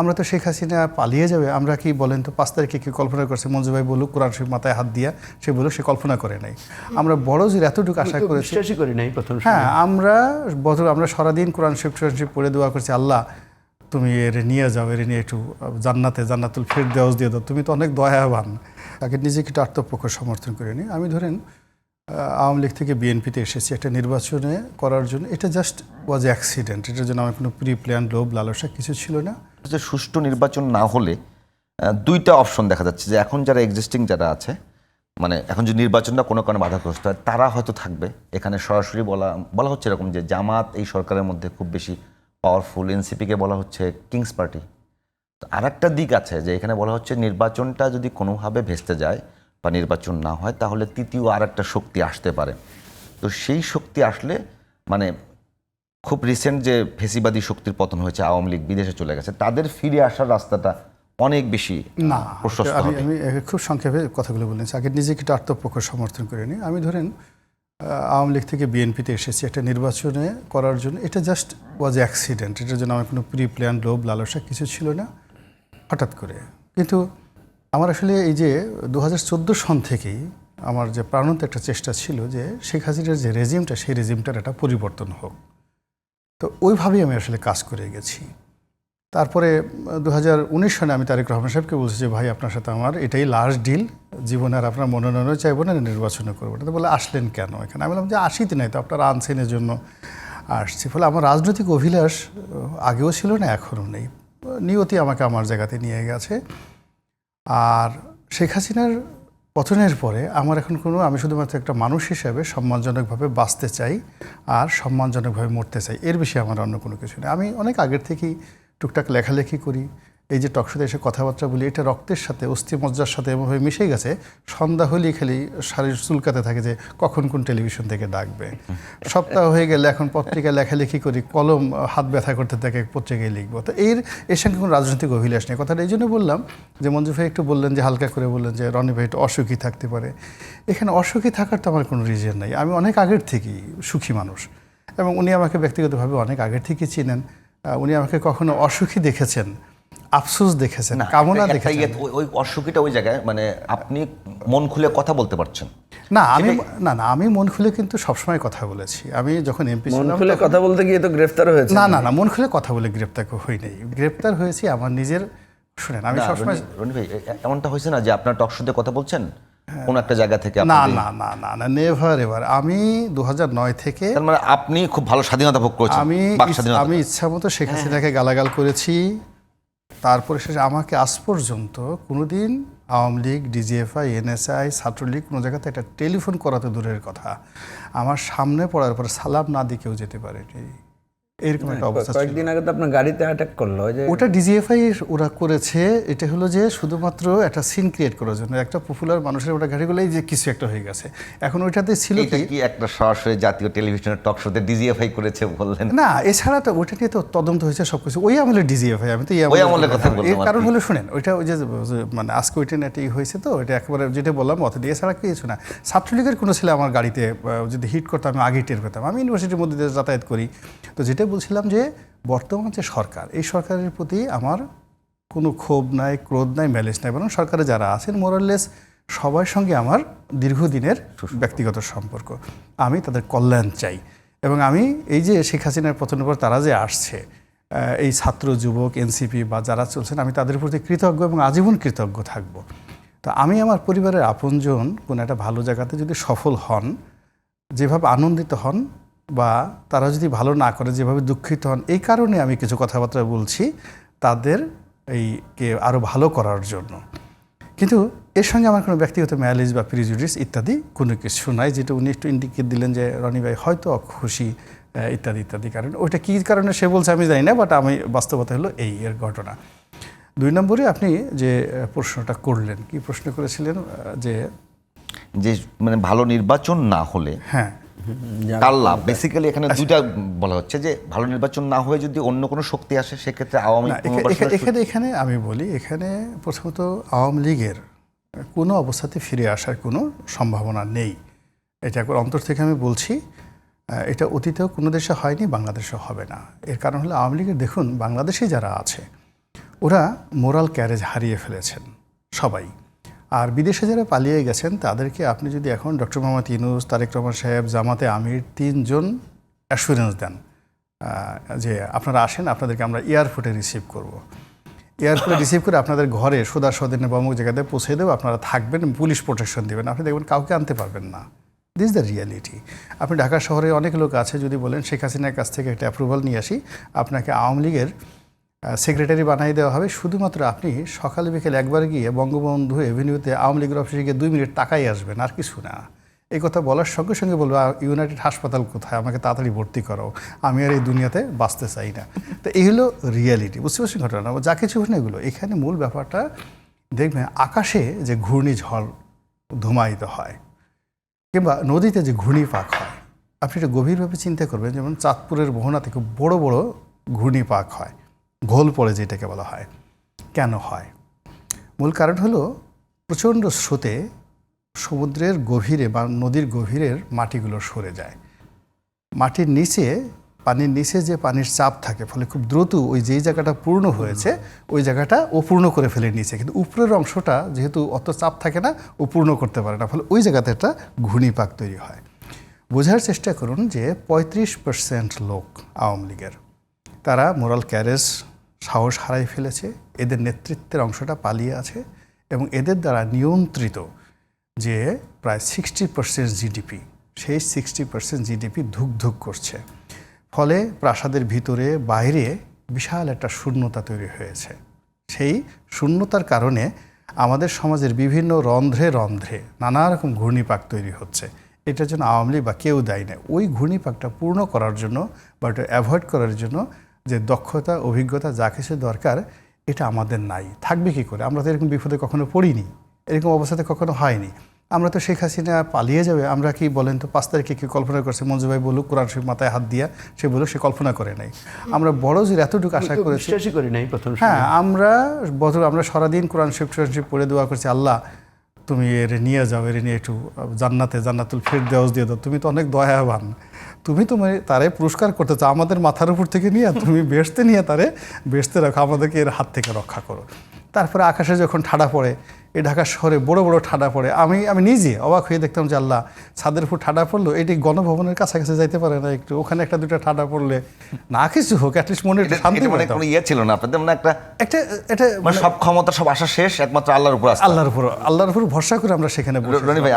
আমরা তো শেখ হাসিনা পালিয়ে যাবে, আমরা কি বলেন তো 5 তারিখে কি কল্পনা করছে? মঞ্জু ভাই বলুক, কোরআন শরীফ মাথায় হাত দিয়া সে বলুক সে কল্পনা করে নাই। আমরা বড় যে এতটুকু আশা করেছি, বিশ্বাসই করি নাই প্রথম সময়। হ্যাঁ আমরা সারাদিন কোরআন শরীফ পড়ে দোয়া করছি, আল্লাহ তুমি এর নিয়ে যাও, এর নিয়ে একটু জান্নাতুল ফেরদাউস দিয়ে দাও, তুমি তো অনেক দয়াবান। তাকে নিজেকে একটু আত্মপক্ষ সমর্থন করিনি আমি। ধরেন আওয়ামী লীগ থেকে বিএনপিতে এসেছি একটা নির্বাচনে করার জন্য, এটা জাস্ট ওয়াজ অ্যাক্সিডেন্ট। এটার জন্য আমার কোনো প্রি প্ল্যান লোভ লালসা কিছু ছিল না। যে সুষ্ঠু নির্বাচন না হলে দুইটা অপশন দেখা যাচ্ছে, যে এখন যারা এক্সিস্টিং যারা আছে, মানে এখন যে নির্বাচনটা কোনো কারণে বাধাগ্রস্ত হয়, তারা হয়তো থাকবে। এখানে সরাসরি বলা হচ্ছে এরকম যে জামাত এই সরকারের মধ্যে খুব বেশি পাওয়ারফুল, এনসিপিকে বলা হচ্ছে কিংস পার্টি। তো আর একটা দিক আছে যে এখানে বলা হচ্ছে নির্বাচনটা যদি কোনোভাবে ভেস্তে যায় বা নির্বাচন না হয়, তাহলে তৃতীয় আর একটা শক্তি আসতে পারে। তো সেই শক্তি আসলে, মানে খুব রিসেন্ট যে ফেসিবাদী শক্তির পতন হয়েছে, আওয়ামী লীগ বিদেশে চলে গেছে, তাদের ফিরে আসার রাস্তাটা অনেক বেশি না। প্রশস্ত হবে। আমি খুব সংক্ষেপে কথাগুলো বলেছি, আগে নিজেকে একটু আত্মপক্ষ সমর্থন করিনি আমি। ধরেন আওয়ামী লীগ থেকে বিএনপিতে এসেছি একটা নির্বাচনে করার জন্য, এটা জাস্ট ওয়াজ অ্যাক্সিডেন্ট। এটার জন্য আমার কোনো প্রি প্ল্যান লোভ লালসা কিছু ছিল না, হঠাৎ করে। কিন্তু আমার আসলে এই যে 2014 সন থেকেই আমার যে প্রাণান্ত একটা চেষ্টা ছিল যে শেখ হাসিনার যে রেজিমটা, সেই রেজিমটার একটা পরিবর্তন হোক। তো ওইভাবেই আমি আসলে কাজ করে গেছি। তারপরে 2019 সনে আমি তারেক রহমান সাহেবকে বলছি যে ভাই আপনার সাথে আমার এটাই লাস্ট ডিল, জীবনে আর আপনার মনোনয়নও চাইবো না, নির্বাচনও করবো না। তো বলে আসলেন কেন এখানে? আমি বললাম যে আসিতে নাই তো, আপনারা আনছেনের জন্য আসছি। ফলে আমার রাজনৈতিক অভিলাষ আগেও ছিল না, এখনও নেই। নিয়তি আমাকে আমার জায়গাতে নিয়ে গেছে। আর শেখ হাসিনার পতনের পরে আমার এখন আমি শুধুমাত্র একটা মানুষ হিসেবে সম্মানজনকভাবে বাঁচতে চাই আর সম্মানজনকভাবে মরতে চাই, এর বেশি আমার অন্য কোনো কিছু নেই। আমি অনেক আগের থেকেই টুকটাক লেখালেখি করি, এই যে টকশোতে এসে কথাবার্তা বলি, এটা রক্তের সাথে অস্থিমজ্জার সাথে এমনভাবে মিশে গেছে। সন্ধ্যা হলেই খালি শারীর চুলকাতে থাকে যে কখন কোন টেলিভিশন থেকে ডাকবে। সপ্তাহ হয়ে গেলে এখন পত্রিকায় লেখালেখি করি, কলম হাত ব্যথা করতে থাকে, পত্রিকায় লিখবো। তো এর সঙ্গে কোনো রাজনৈতিক অভিলাষ নেই। কথাটা এই জন্য বললাম যে মঞ্জু ভাই একটু বললেন যে হালকা করে বললেন যে রনি ভাই একটু অসুখী থাকতে পারে। এখানে অসুখী থাকার তো আমার কোনো রিজন নাই। আমি অনেক আগের থেকেই সুখী মানুষ, এবং উনি আমাকে ব্যক্তিগতভাবে অনেক আগের থেকেই চিনেন। উনি আমাকে কখনো অসুখী দেখেছেন, আফসোস দেখেছেন, কামনা দেখেছেন। ওই অসুখীটা ওই জায়গায়, মানে আপনি মন খুলে কথা বলতে পারছেন না। আমি মন খুলে কিন্তু সবসময় কথা বলেছি। আমি যখন এমপি ছিলাম, মন খুলে কথা বলতে গিয়ে তো গ্রেফতার হয়েছে। না, মন খুলে কথা বলে গ্রেপ্তার হই নাই। গ্রেপ্তার হয়েছি আমার নিজের। শুনেন, আমি সবসময় রনি ভাই, এমনটা হয়েছে না যে আপনার টকশোতে কথা বলছেন কোন একটা জায়গা থেকে? না, নেভার এভার। আমি 2009 থেকে, তার মানে আপনি খুব ভালো স্বাধীনতা ভোগ করেছেন। আমি ইচ্ছা মতো শেখ হাসিনাকে গালাগাল করেছি। তারপরে শেষে আমাকে আজ পর্যন্ত কোনোদিন আওয়ামী লীগ, ডিজিএফআই, এনএসআই, ছাত্রলীগ কোনো জায়গাতে একটা টেলিফোন করাতে দূরের কথা, আমার সামনে পড়ার পর সালাম না দিয়ে কেউ যেতে পারেনি। এরকম একটা অবস্থা। কয়েকদিন আগে তো আপনার গাড়িতে অ্যাটাক করলো, ওটা ডিজিএফআই ওরা করেছে। এটা হলো যে শুধুমাত্র একটা সিন ক্রিয়েট করার জন্য, একটা পপুলার মানুষের ওটা গাড়িগুলোই যে কিছু একটা হয়ে গেছে। এখন ওইটাতে ছিল কি একটা সরাসরি জাতীয় টেলিভিশনের টক শোতে ডিজিএফআই করেছে বললেন না, এছাড়া তো ওইটা নিয়ে তো তদন্ত হয়েছে সবকিছু। ওই আমলের ডিজিএফআই, আমি তো ওই আমলের কথা বললাম। এর কারণ হলো শুনেন, ওইটা ওই যে মানে আজকে ওইটা নেটেই হয়েছে, তো এটা একেবারে যেটা বললাম অত দিয়ে ছাড়া কিছু না। ছাত্রলীগের কোনো ছেলে আমার গাড়িতে যদি হিট করতো আমি আগেই টের পেতাম। আমি ইউনিভার্সিটির মধ্যে দিয়ে যাতায়াত করি। তো যেটা বলছিলাম যে বর্তমান যে সরকার, এই সরকারের প্রতি আমার কোনো ক্ষোভ নাই, ক্রোধ নাই, ম্যালিস নাই, বরং সরকারে যারা আছেন মোরাললেস সবার সঙ্গে আমার দীর্ঘদিনের ব্যক্তিগত সম্পর্ক। আমি তাদের কল্যাণ চাই, এবং আমি এই যে শেখ হাসিনার পতনের পর তারা যে আসছে, এই ছাত্র, যুবক, এনসিপি বা যারা চলছেন, আমি তাদের প্রতি কৃতজ্ঞ এবং আজীবন কৃতজ্ঞ থাকব। তো আমি আমার পরিবারের আপনজন কোনো একটা ভালো জায়গাতে যদি সফল হন, যেভাবে আনন্দিত হন, বা তারা যদি ভালো না করে যেভাবে দুঃখিত হন, এই কারণে আমি কিছু কথাবার্তা বলছি তাদের এইকে আরও ভালো করার জন্য। কিন্তু এর সঙ্গে আমার কোনো ব্যক্তিগত ম্যালিজ বা প্রিজুডিস ইত্যাদি কোনো কিছু নাই, যেটা উনি একটু ইন্ডিকেট দিলেন যে রনি ভাই হয়তো খুশি ইত্যাদি ইত্যাদি কারণ। ওইটা কী কারণে সে বলছে আমি জানি না, বাট আমি বাস্তবতা হলো এর ঘটনা। 2 নম্বরে আপনি যে প্রশ্নটা করলেন, কি প্রশ্ন করেছিলেন যে মানে ভালো নির্বাচন না হলে হ্যাঁ কার লাভ? বেসিক্যালি এখানে দুইটা বলা হচ্ছে, যে ভালো নির্বাচন না হয়ে যদি অন্য কোনো শক্তি আসে সেক্ষেত্রে আওয়ামী এখানে আমি বলি, এখানে প্রথমত আওয়ামী লীগের কোনো অবস্থাতে ফিরে আসার কোনো সম্ভাবনা নেই। এটা একবার অন্তর থেকে আমি বলছি। এটা অতীতেও কোনো দেশে হয়নি, বাংলাদেশে হবে না। এর কারণ হলো আওয়ামী লীগের দেখুন বাংলাদেশে যারা আছে ওরা মোরাল ক্যারেজ হারিয়ে ফেলেছেন সবাই। আর বিদেশে যারা পালিয়ে গেছেন তাদেরকে আপনি যদি এখন ডক্টর মোহাম্মদ ইউনূস, তারেক রহমান সাহেব, জামাতে আমির 3 জন অ্যাসুরেন্স দেন যে আপনারা আসেন, আপনাদেরকে আমরা এয়ারপোর্টে রিসিভ করব। এয়ারপোর্টে রিসিভ করে আপনাদের ঘরে সোদা সদিনে বা অমুক জায়গাতে পৌঁছে দেবো, আপনারা থাকবেন, পুলিশ প্রোটেকশন দেবেন, আপনি দেখবেন কাউকে আনতে পারবেন না। This the reality. আপনি ঢাকা শহরে অনেক লোক আছে, যদি বলেন শেখ হাসিনার কাছ থেকে একটা অ্যাপ্রুভাল নিয়ে আসি, আপনাকে আওয়ামী লীগের সেক্রেটারি বানিয়ে দেওয়া হবে, শুধুমাত্র আপনি সকালে বিকেল একবার গিয়ে বঙ্গবন্ধু এভিনিউতে আওয়ামী লীগের অফিসে গিয়ে 2 মিনিট টাকাই আসবেন, আর কিছু না। এই কথা বলার সঙ্গে সঙ্গে বলবো ইউনাইটেড হাসপাতাল কোথায়, আমাকে তাড়াতাড়ি ভর্তি করো, আমি আর এই দুনিয়াতে বাঁচতে চাই না। তো এই হলো রিয়ালিটি, বুঝতে পারছেন ঘটনা। যা কিছু হন এগুলো, এখানে মূল ব্যাপারটা দেখবেন আকাশে যে ঘূর্ণিঝড় ধুমায়িত হয় কিংবা নদীতে যে ঘূর্ণিপাক হয়, আপনি এটা গভীরভাবে চিন্তা করবেন। যেমন চাঁদপুরের মোহনাতে খুব বড় বড় ঘূর্ণিপাক হয়, ঘোল পড়ে যেটাকে বলা হয়। কেন হয়? মূল কারণ হলো প্রচণ্ড স্রোতে সমুদ্রের গভীরে বা নদীর গভীরের মাটিগুলো সরে যায়। মাটির নিচে, পানির নিচে যে পানির চাপ থাকে, ফলে খুব দ্রুত ওই যেই জায়গাটা পূর্ণ হয়েছে ওই জায়গাটা অপূর্ণ করে ফেলে নিচে, কিন্তু উপরের অংশটা যেহেতু অত চাপ থাকে না, ও পূর্ণ করতে পারে না, ফলে ওই জায়গাতে একটা ঘূর্ণিপাক তৈরি হয়। বোঝার চেষ্টা করুন যে 35% লোক আওয়ামী লীগের, তারা মোরাল ক্যারেজ, সাহস হারাই ফেলেছে, এদের নেতৃত্বের অংশটা পালিয়ে আছে এবং এদের দ্বারা নিয়ন্ত্রিত যে প্রায় 60% জিডিপি, সেই 60% জিডিপি ধুক ধুক করছে। ফলে প্রাসাদের ভিতরে বাইরে বিশাল একটা শূন্যতা তৈরি হয়েছে। সেই শূন্যতার কারণে আমাদের সমাজের বিভিন্ন রন্ধ্রে রন্ধ্রে নানা রকম ঘূর্ণিপাক তৈরি হচ্ছে। এটার জন্য আওয়ামী লীগ বা কেউ দায়ী নেই। ওই ঘূর্ণিপাকটা পূর্ণ করার জন্য বা এটা অ্যাভয়েড করার জন্য যে দক্ষতা, অভিজ্ঞতা, যা কিছু দরকার, এটা আমাদের নাই। থাকবে কী করে? আমরা তো এরকম বিপদে কখনো পড়িনি, এরকম অবস্থাতে কখনো হয়নি। আমরা তো শেখ হাসিনা পালিয়ে যাবে, আমরা কি বলেন তো 5 তারিখে কি কল্পনা করছে? মঞ্জু ভাই বলুক, কোরআন শরীফ মাথায় হাত দিয়া সে বলুক, সে কল্পনা করে নাই। আমরা বড় যে এতটুকু আশা করেছি, বিশ্বাসই করি নাই প্রথম। হ্যাঁ, আমরা সারাদিন কোরআন শরীফ পড়ে দোয়া করছি, আল্লাহ তুমি এর নিয়ে যাও, এর নিয়ে একটু জান্নাতুল ফেরদাউস দিয়ে দাও, তুমি তো অনেক দয়াবান, তুমি তারে পুরস্কার করতে চাও, আমাদের মাথার উপর থেকে নিয়ে তুমি বেহেশতে নিয়ে তারে বেহেশতে রাখো, আমাদেরকে এর হাত থেকে রক্ষা করো। তারপরে আকাশে যখন ঠাডা পড়ে, এই ঢাকা শহরে বড় বড় ঠাডা পড়ে, আমি নিজে অবাক হয়ে দেখতাম যে আল্লাহ, ছাদের উপর ঠাডা পড়লো, এটি গণভবনের কাছাকাছি যাইতে পারে না একটু? ওখানে 1-2টা ঠাডা পড়লে না কিছু হোক, অ্যাটলিস্ট মনে একটু শান্তি মানে কোনো ইয়ে ছিল না আপনাদের, মানে এটা সব ক্ষমতা, সব আশা শেষ, একমাত্র আল্লাহর উপর আস্থা। আল্লাহর উপর ভরসা করে আমরা সেখানে বসে। রনি ভাই,